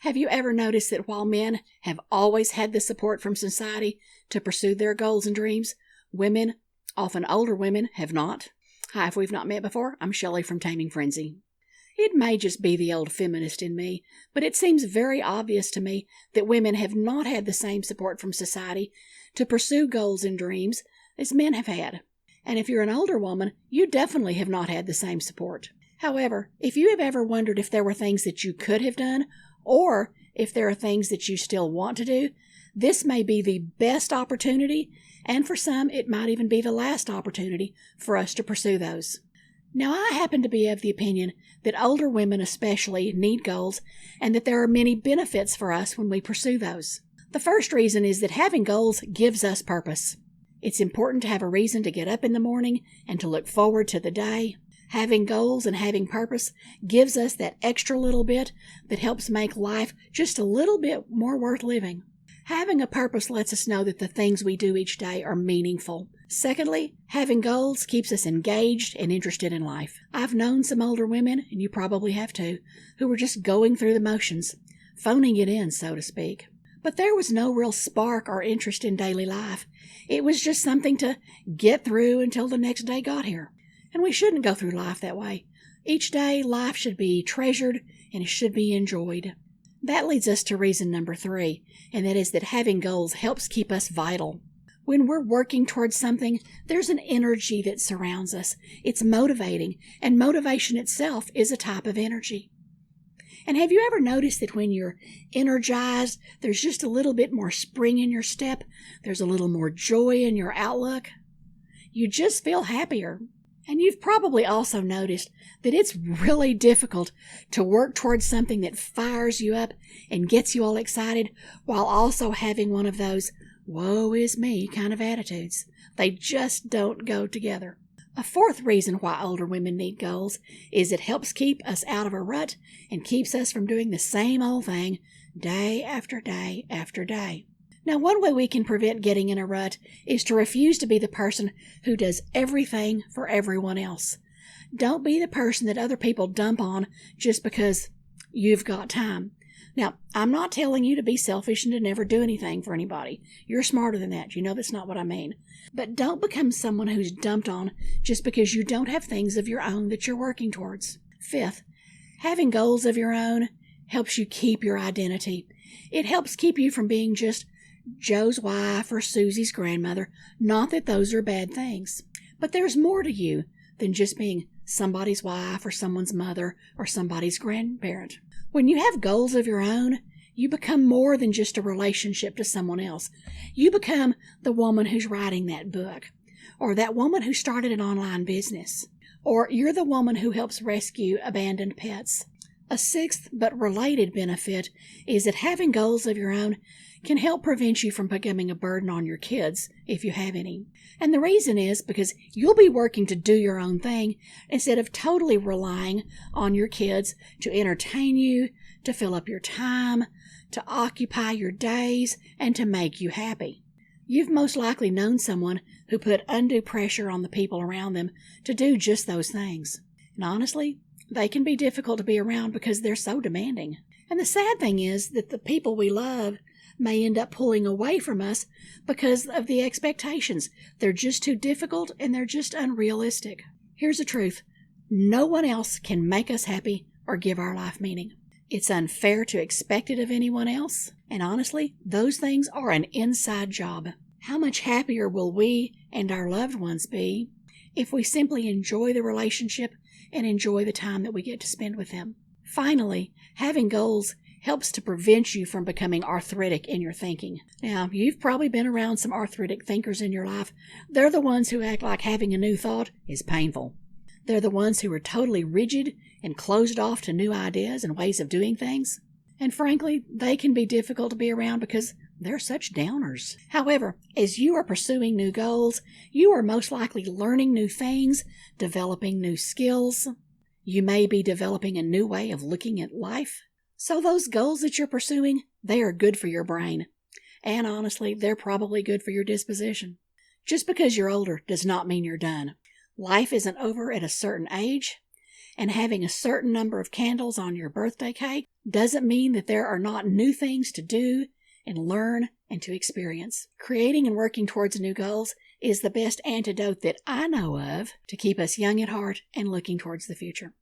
Have you ever noticed that while men have always had the support from society to pursue their goals and dreams, women, often older women, have not? Hi, if we've not met before, I'm Shelley from Taming Frenzy. It may just be the old feminist in me, but it seems very obvious to me that women have not had the same support from society to pursue goals and dreams as men have had. And if you're an older woman, you definitely have not had the same support. However, if you have ever wondered if there were things that you could have done, or if there are things that you still want to do, this may be the best opportunity, and for some, it might even be the last opportunity for us to pursue those. Now, I happen to be of the opinion that older women especially need goals, and that there are many benefits for us when we pursue those. The first reason is that having goals gives us purpose. It's important to have a reason to get up in the morning and to look forward to the day. Having goals and having purpose gives us that extra little bit that helps make life just a little bit more worth living. Having a purpose lets us know that the things we do each day are meaningful. Secondly, having goals keeps us engaged and interested in life. I've known some older women, and you probably have too, who were just going through the motions, phoning it in, so to speak. But there was no real spark or interest in daily life. It was just something to get through until the next day got here. And we shouldn't go through life that way. Each day, life should be treasured and it should be enjoyed. That leads us to reason number 3, and that is that having goals helps keep us vital. When we're working towards something, there's an energy that surrounds us. It's motivating, and motivation itself is a type of energy. And have you ever noticed that when you're energized, there's just a little bit more spring in your step? There's a little more joy in your outlook? You just feel happier. And you've probably also noticed that it's really difficult to work towards something that fires you up and gets you all excited while also having one of those woe is me kind of attitudes. They just don't go together. A fourth reason why older women need goals is it helps keep us out of a rut and keeps us from doing the same old thing day after day after day. Now, one way we can prevent getting in a rut is to refuse to be the person who does everything for everyone else. Don't be the person that other people dump on just because you've got time. Now, I'm not telling you to be selfish and to never do anything for anybody. You're smarter than that. You know that's not what I mean. But don't become someone who's dumped on just because you don't have things of your own that you're working towards. Fifth, having goals of your own helps you keep your identity. It helps keep you from being just Joe's wife or Susie's grandmother. Not that those are bad things. But there's more to you than just being somebody's wife or someone's mother or somebody's grandparent. When you have goals of your own, you become more than just a relationship to someone else. You become the woman who's writing that book, or that woman who started an online business, or you're the woman who helps rescue abandoned pets. A sixth but related benefit is that having goals of your own can help prevent you from becoming a burden on your kids, if you have any. And the reason is because you'll be working to do your own thing instead of totally relying on your kids to entertain you, to fill up your time, to occupy your days, and to make you happy. You've most likely known someone who put undue pressure on the people around them to do just those things. And honestly, they can be difficult to be around because they're so demanding. And the sad thing is that the people we love may end up pulling away from us because of the expectations. They're just too difficult and they're just unrealistic. Here's the truth. No one else can make us happy or give our life meaning. It's unfair to expect it of anyone else. And honestly, those things are an inside job. How much happier will we and our loved ones be if we simply enjoy the relationship and enjoy the time that we get to spend with them? Finally, having goals helps to prevent you from becoming arthritic in your thinking. Now, you've probably been around some arthritic thinkers in your life. They're the ones who act like having a new thought is painful. They're the ones who are totally rigid and closed off to new ideas and ways of doing things. And frankly, they can be difficult to be around because they're such downers. However, as you are pursuing new goals, you are most likely learning new things, developing new skills. You may be developing a new way of looking at life. So those goals that you're pursuing, they are good for your brain. And honestly, they're probably good for your disposition. Just because you're older does not mean you're done. Life isn't over at a certain age. And having a certain number of candles on your birthday cake doesn't mean that there are not new things to do and learn and to experience. Creating and working towards new goals is the best antidote that I know of to keep us young at heart and looking towards the future.